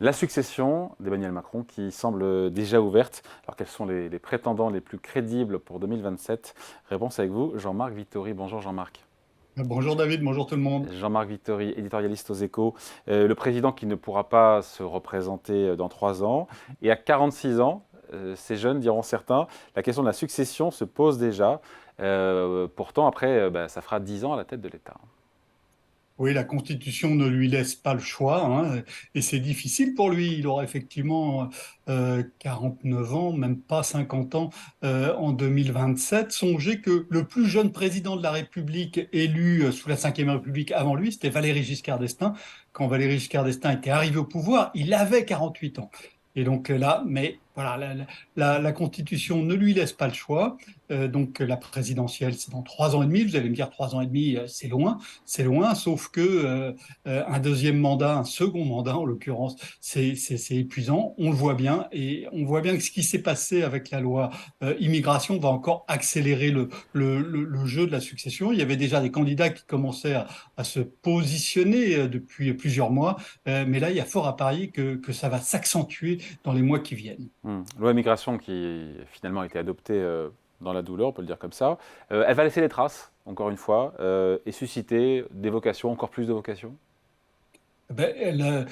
La succession d'Emmanuel Macron qui semble déjà ouverte. Alors quels sont les prétendants les plus crédibles pour 2027? Réponse avec vous, Jean-Marc Vittori. Bonjour Jean-Marc. Bonjour David, bonjour tout le monde. Jean-Marc Vittori, éditorialiste aux Échos. Le président qui ne pourra pas se représenter dans 3 ans. Et à 46 ans, ces jeunes diront certains, la question de la succession se pose déjà. Pourtant, après, ça fera 10 ans à la tête de l'État. Oui, la Constitution ne lui laisse pas le choix, hein, et c'est difficile pour lui. Il aura effectivement 49 ans, même pas 50 ans en 2027. Songez que le plus jeune président de la République élu sous la Ve République avant lui, c'était Valéry Giscard d'Estaing. Quand Valéry Giscard d'Estaing était arrivé au pouvoir, il avait 48 ans. Et donc là, mais voilà, la Constitution ne lui laisse pas le choix. Donc la présidentielle, c'est dans 3 ans et demi. Vous allez me dire 3 ans et demi, c'est loin, sauf que un deuxième mandat, un second mandat en l'occurrence, c'est épuisant. On le voit bien, et on voit bien que ce qui s'est passé avec la loi immigration va encore accélérer le jeu de la succession. Il y avait déjà des candidats qui commençaient à se positionner depuis plusieurs mois, mais là, il y a fort à parier que ça va s'accentuer dans les mois qui viennent. Loi immigration qui finalement a été adoptée dans la douleur, on peut le dire comme ça. Elle va laisser des traces, encore une fois, et susciter des vocations, encore plus de vocations. Ben,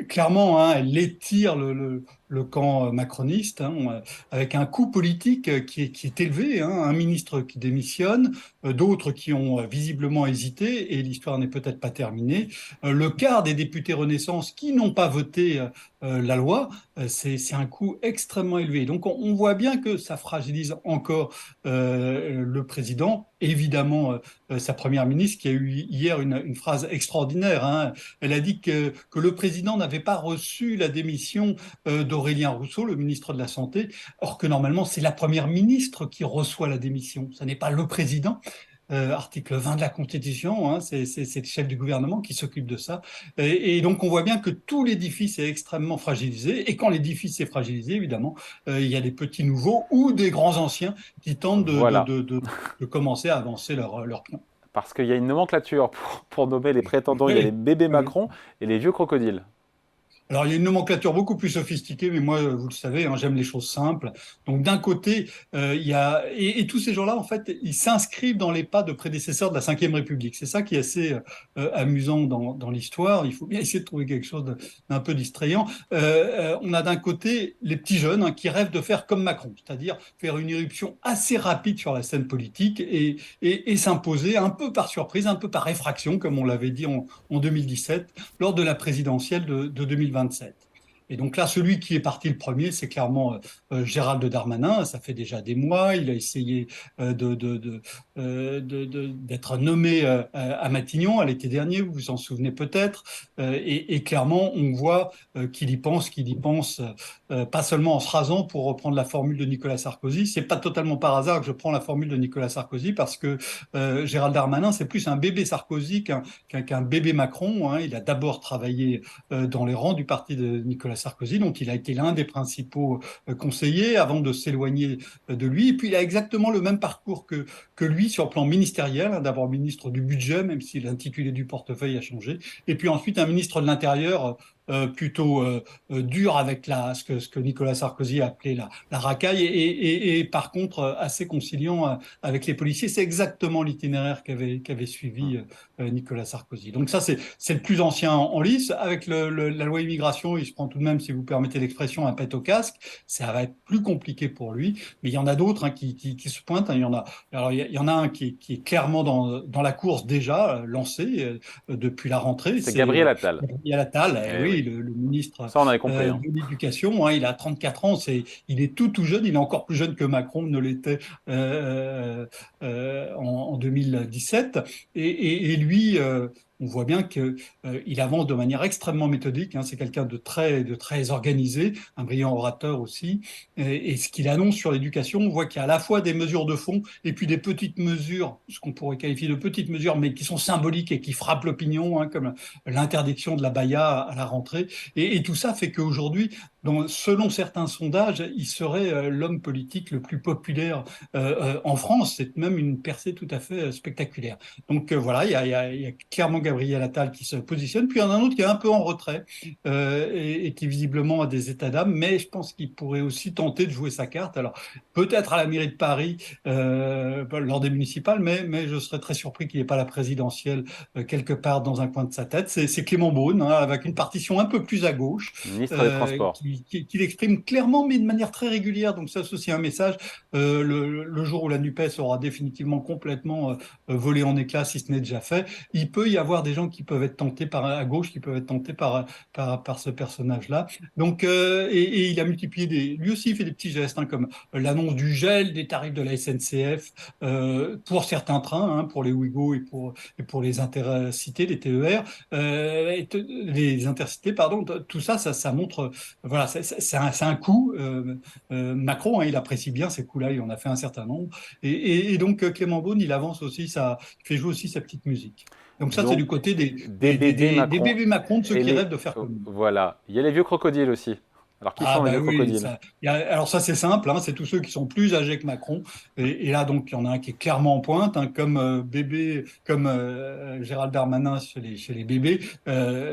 clairement, hein, elle étire le camp macroniste, hein, avec un coût politique qui est élevé, hein, un ministre qui démissionne, d'autres qui ont visiblement hésité, et l'histoire n'est peut-être pas terminée. Le quart des députés Renaissance qui n'ont pas voté la loi, c'est un coût extrêmement élevé. Donc on voit bien que ça fragilise encore le président. Évidemment, sa première ministre qui a eu hier une phrase extraordinaire, hein. Elle a dit que le président n'avait pas reçu la démission d'Aurélien Rousseau, le ministre de la Santé, or que normalement c'est la première ministre qui reçoit la démission, ce n'est pas le président. Article 20 de la Constitution, hein, c'est le chef du gouvernement qui s'occupe de ça. Et donc on voit bien que tout l'édifice est extrêmement fragilisé. Et quand l'édifice est fragilisé, évidemment, il y a des petits nouveaux ou des grands anciens qui tentent Voilà, de commencer à avancer leur plan. parce qu'il y a une nomenclature pour nommer les prétendants. Il y a les Oui, bébés oui. Macron et les vieux crocodiles. Alors, il y a une nomenclature beaucoup plus sophistiquée, mais moi, vous le savez, hein, j'aime les choses simples. Donc, d'un côté, il y a et tous ces gens-là, en fait, ils s'inscrivent dans les pas de prédécesseurs de la Ve République. C'est ça qui est assez amusant dans l'histoire. Il faut bien essayer de trouver quelque chose d'un peu distrayant. On a d'un côté les petits jeunes, hein, qui rêvent de faire comme Macron, c'est-à-dire faire une irruption assez rapide sur la scène politique et s'imposer un peu par surprise, un peu par effraction, comme on l'avait dit en 2017 lors de la présidentielle de 2027. Et donc là, celui qui est parti le premier, c'est clairement Gérald Darmanin. Ça fait déjà des mois. Il a essayé d'être nommé à Matignon à l'été dernier, vous vous en souvenez peut-être. Et clairement, on voit qu'il y pense pas seulement en se rasant, pour reprendre la formule de Nicolas Sarkozy. C'est pas totalement par hasard que je prends la formule de Nicolas Sarkozy, parce que Gérald Darmanin, c'est plus un bébé Sarkozy qu'un bébé Macron, hein. Il a d'abord travaillé dans les rangs du parti de Nicolas Sarkozy, dont il a été l'un des principaux conseillers avant de s'éloigner de lui. Et puis il a exactement le même parcours que lui sur le plan ministériel, hein. D'abord ministre du budget, même si l'intitulé du portefeuille a changé, et puis ensuite un ministre de l'Intérieur plutôt dur avec ce que Nicolas Sarkozy a appelé la racaille, et par contre assez conciliant avec les policiers. C'est exactement l'itinéraire qu'avait suivi Nicolas Sarkozy. Donc ça, c'est le plus ancien en lice. Avec la loi immigration, il se prend tout de même, si vous permettez l'expression, un pet au casque. Ça va être plus compliqué pour lui. Mais il y en a d'autres, hein, qui se pointent, hein. Il y en a un qui est clairement dans la course déjà, lancé depuis la rentrée. C'est C'est Gabriel Attal. Gabriel Attal, Eh oui, oui, le ministre ça on avait compris, hein. de l'Éducation, hein. Il a 34 ans, il est tout jeune. Il est encore plus jeune que Macron ne l'était en 2017. Et lui, on voit bien qu'il avance de manière extrêmement méthodique, hein. C'est quelqu'un de très organisé, un brillant orateur aussi. Et ce qu'il annonce sur l'éducation, on voit qu'il y a à la fois des mesures de fond et puis des petites mesures, ce qu'on pourrait qualifier de petites mesures, mais qui sont symboliques et qui frappent l'opinion, hein, comme l'interdiction de la baya à la rentrée. Et tout ça fait qu'aujourd'hui, selon certains sondages, il serait l'homme politique le plus populaire en France. C'est même une percée tout à fait spectaculaire. Donc voilà, il y a clairement Gabriel Attal qui se positionne. Puis il y en a un autre qui est un peu en retrait et qui visiblement a des états d'âme, mais je pense qu'il pourrait aussi tenter de jouer sa carte. Alors peut-être à la mairie de Paris lors des municipales, mais je serais très surpris qu'il n'y ait pas la présidentielle quelque part dans un coin de sa tête. C'est Clément Beaune, hein, avec une partition un peu plus à gauche, Ministre des Transports. qui l'exprime clairement, mais de manière très régulière. Donc ça, c'est aussi un message. Le jour où la NUPES aura définitivement complètement volé en éclats, si ce n'est déjà fait, il peut y avoir des gens qui peuvent être tentés à gauche, qui peuvent être tentés par ce personnage-là. Donc, et il a multiplié lui aussi il fait des petits gestes, hein, comme l'annonce du gel des tarifs de la SNCF pour certains trains, hein, pour les Ouigo et pour les intercités, les TER, les intercités, pardon. Tout ça, ça montre, voilà, c'est un coup. Macron, hein, il apprécie bien ces coups-là, il en a fait un certain nombre. Et donc Clément Beaune, il fait jouer aussi sa petite musique. Donc ça, c'est du Donc, côté des bébés des Macron. bébés Macron, de ceux Et qui rêvent de faire comme lui. voilà. Il y a les vieux crocodiles aussi. Alors, qui Ah sont les bah vieux oui, crocodiles? alors ça c'est simple, hein, c'est tous ceux qui sont plus âgés que Macron. Et là donc il y en a un qui est clairement en pointe, hein, comme bébé, comme Gérald Darmanin chez les bébés.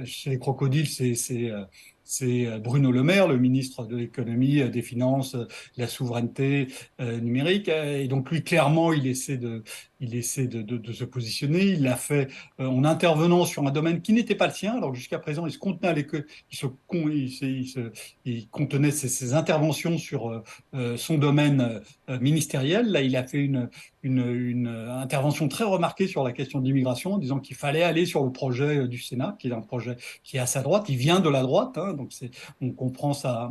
Chez les crocodiles, c'est Bruno Le Maire, le ministre de l'économie, des finances, de la souveraineté numérique. Et donc lui clairement il essaie de se positionner. Il l'a fait en intervenant sur un domaine qui n'était pas le sien. Alors jusqu'à présent il se contenait à il contenait ses interventions sur son domaine ministériel. Là, il a fait une intervention très remarquée sur la question de l'immigration, en disant qu'il fallait aller sur le projet du Sénat, qui est un projet qui est à sa droite. Il vient de la droite, hein, donc on comprend sa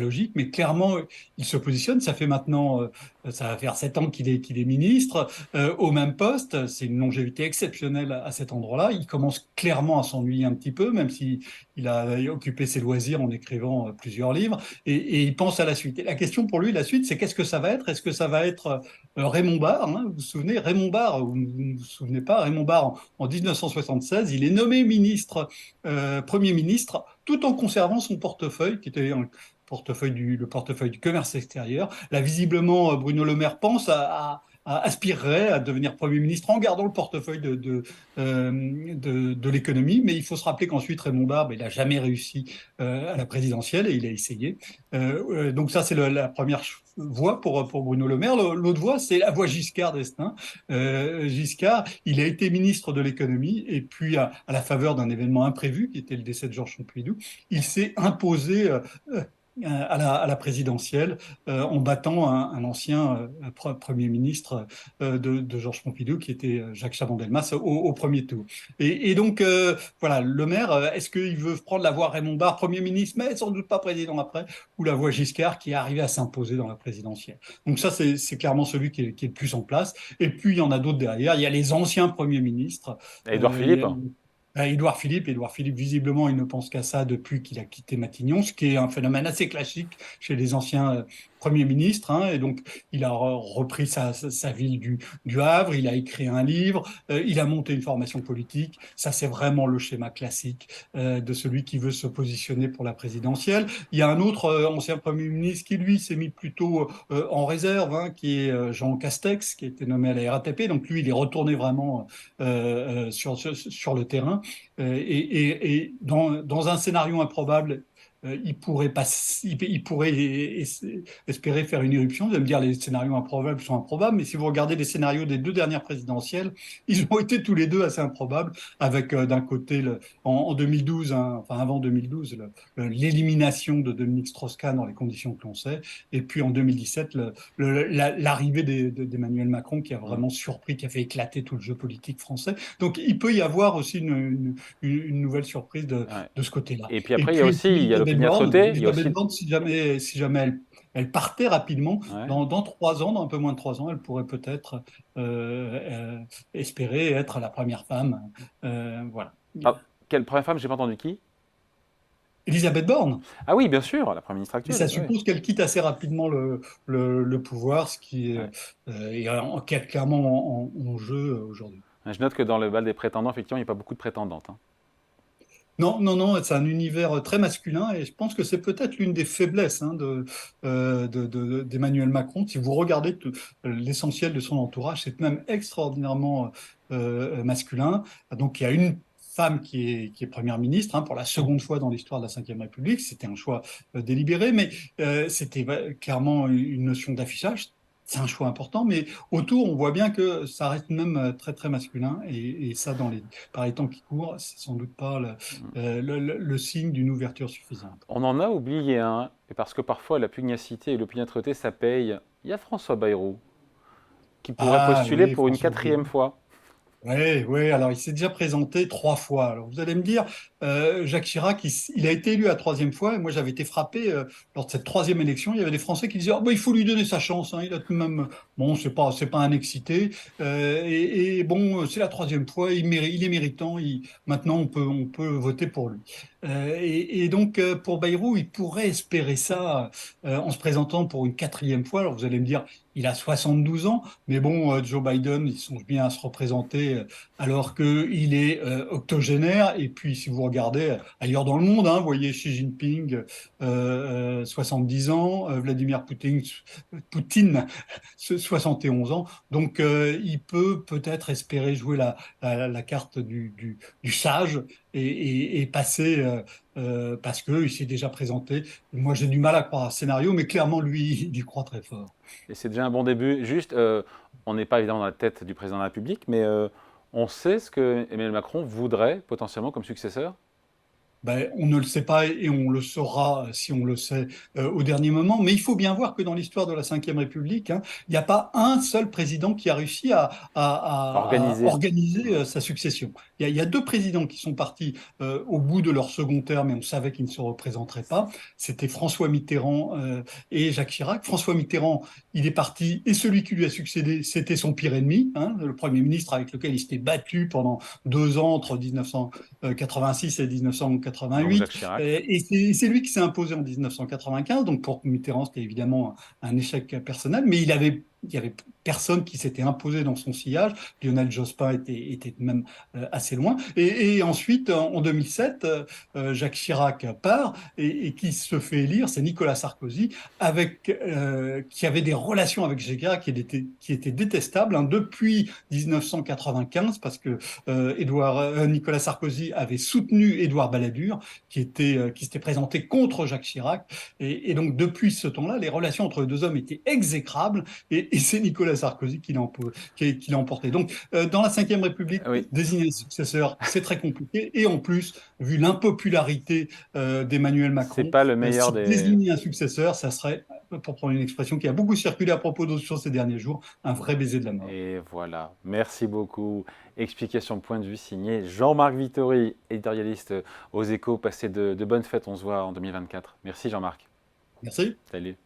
logique, mais clairement, il se positionne. Ça fait maintenant, ça va faire 7 ans qu'il est ministre au même poste. C'est une longévité exceptionnelle à cet endroit-là. Il commence clairement à s'ennuyer un petit peu, même si il a occupé ses loisirs en écrivant plusieurs livres et il pense à la suite. Et la question pour lui, la suite, c'est qu'est-ce que ça va être? Est-ce que ça va être Raymond Barre, hein, vous vous souvenez, Raymond Barre, vous ne vous souvenez pas, Raymond Barre en 1976, il est nommé Premier ministre, tout en conservant son portefeuille, qui était le portefeuille du commerce extérieur. Là, visiblement, Bruno Le Maire pense aspirerait à devenir Premier ministre en gardant le portefeuille de l'économie. Mais il faut se rappeler qu'ensuite, Raymond Barbe, il n'a jamais réussi à la présidentielle et il a essayé. Donc ça, c'est la première voie pour Bruno Le Maire. L'autre voie, c'est la voie Giscard d'Estaing. Giscard, il a été ministre de l'économie et puis à la faveur d'un événement imprévu qui était le décès de Georges Pompidou, il s'est imposé à la présidentielle en battant un ancien Premier ministre de Georges Pompidou, qui était Jacques Chaban-Delmas, au premier tour. Et donc, voilà, le maire, est-ce qu'il veut prendre la voie Raymond Barre, Premier ministre, mais sans doute pas président après, ou la voie Giscard, qui est arrivé à s'imposer dans la présidentielle? Donc ça, c'est clairement celui qui est le plus en place. Et puis, il y en a d'autres derrière. Il y a les anciens premiers ministres. Édouard Philippe. Édouard Philippe, visiblement, il ne pense qu'à ça depuis qu'il a quitté Matignon, ce qui est un phénomène assez classique chez les anciens premiers ministres, hein. Et donc, il a repris sa ville du Havre, il a écrit un livre, il a monté une formation politique. Ça, c'est vraiment le schéma classique de celui qui veut se positionner pour la présidentielle. Il y a un autre ancien premier ministre qui, lui, s'est mis plutôt en réserve, hein, qui est Jean Castex, qui a été nommé à la RATP. Donc, lui, il est retourné vraiment sur le terrain. Et dans un scénario improbable, il pourrait espérer faire une éruption. Vous allez me dire, les scénarios improbables sont improbables, mais si vous regardez les scénarios des deux dernières présidentielles, ils ont été tous les deux assez improbables, avec d'un côté, en 2012, hein, enfin avant 2012, l'élimination de Dominique Strauss-Kahn dans les conditions que l'on sait, et puis en 2017, l'arrivée d'Emmanuel Macron, qui a vraiment surpris, qui a fait éclater tout le jeu politique français. Donc il peut y avoir aussi une nouvelle surprise Ouais. de ce côté-là. Et puis Et après, puis il y a l'opiniâtreté. Il y a aussi. Elisabeth Borne, si jamais elle partait rapidement, Ouais. dans 3 ans, dans un peu moins de 3 ans, elle pourrait peut-être espérer être la première femme. Voilà. Ah, quelle première femme, j'ai pas entendu qui? Elisabeth Borne. Ah oui, bien sûr, la Première ministre Mais actuelle. ça Ouais. suppose qu'elle quitte assez rapidement le pouvoir, ce qui est, Ouais. qui est clairement en jeu aujourd'hui. Je note que dans le bal des prétendants, effectivement, il n'y a pas beaucoup de prétendantes, hein. Non, non, non, c'est un univers très masculin et je pense que c'est peut-être l'une des faiblesses hein, d'Emmanuel Macron. Si vous regardez l'essentiel de son entourage, c'est même extraordinairement masculin. Donc il y a une femme qui est première ministre hein, pour la seconde fois dans l'histoire de la Ve République. C'était un choix délibéré, mais c'était clairement une notion d'affichage. C'est un choix important, mais autour, on voit bien que ça reste même très, très masculin. Et ça, par les temps qui courent, c'est sans doute pas le signe d'une ouverture suffisante. On en a oublié un, et parce que parfois la pugnacité et l'opiniâtreté, ça paye. Il y a François Bayrou, qui pourrait Ah postuler oui, pour une François quatrième Bayrou. fois. Oui, oui, alors il s'est déjà présenté 3 fois. Alors vous allez me dire, Jacques Chirac, il a été élu la troisième fois, et moi j'avais été frappé lors de cette troisième élection. Il y avait des Français qui disaient, oh, bah, il faut lui donner sa chance, hein, il a tout de même, bon, c'est pas un excité, et bon, c'est la troisième fois, il est méritant, maintenant on peut voter pour lui. Et donc pour Bayrou, il pourrait espérer ça en se présentant pour une quatrième fois. Alors vous allez me dire, il a 72 ans. Mais bon, Joe Biden, il songe bien à se représenter alors qu'il est octogénaire. Et puis, si vous regardez ailleurs dans le monde, hein, vous voyez Xi Jinping, 70 ans, Vladimir Poutine 71 ans. Donc, il peut peut-être espérer jouer la carte du sage et passer, parce qu'il s'est déjà présenté. Moi, j'ai du mal à croire à ce scénario, mais clairement, lui, il y croit très fort. Et c'est déjà un bon début. Juste, on n'est pas évidemment dans la tête du président de la République, mais on sait ce que Emmanuel Macron voudrait potentiellement comme successeur. Ben, on ne le sait pas et on le saura si on le sait au dernier moment. Mais il faut bien voir que dans l'histoire de la Ve République, hein, il n'y a pas un seul président qui a réussi à Organisé. organiser sa succession. Il y a deux présidents qui sont partis au bout de leur second terme et on savait qu'ils ne se représenteraient pas. C'était François Mitterrand et Jacques Chirac. François Mitterrand, il est parti et celui qui lui a succédé, c'était son pire ennemi, hein, le Premier ministre avec lequel il s'était battu pendant 2 ans entre 1986 et 1988. Donc Jacques Chirac. Et c'est lui qui s'est imposé en 1995. Donc pour Mitterrand, c'était évidemment un échec personnel, mais il y avait personne qui s'était imposé dans son sillage. Lionel Jospin était même assez loin. Et ensuite, en 2007, Jacques Chirac part et qui se fait élire, c'est Nicolas Sarkozy, qui avait des relations avec Chirac qui étaient détestables hein, depuis 1995, parce que Nicolas Sarkozy avait soutenu Édouard Balladur, qui s'était présenté contre Jacques Chirac. Et donc, depuis ce temps-là, les relations entre les deux hommes étaient exécrables. Et c'est Nicolas Sarkozy qui l'a emporté. Donc, dans la Ve République, Oui, désigner le successeur, c'est très compliqué. Et en plus, vu l'impopularité d'Emmanuel c'est Macron, pas le meilleur si des. désigner un successeur, ça serait, pour prendre une expression qui a beaucoup circulé à propos d'autres choses ces derniers jours, un vrai baiser de la mort. Et voilà, merci beaucoup. Explication point de vue signé Jean-Marc Vittori, éditorialiste aux Échos. Passez de bonnes fêtes, on se voit en 2024. Merci Jean-Marc. Merci. Salut.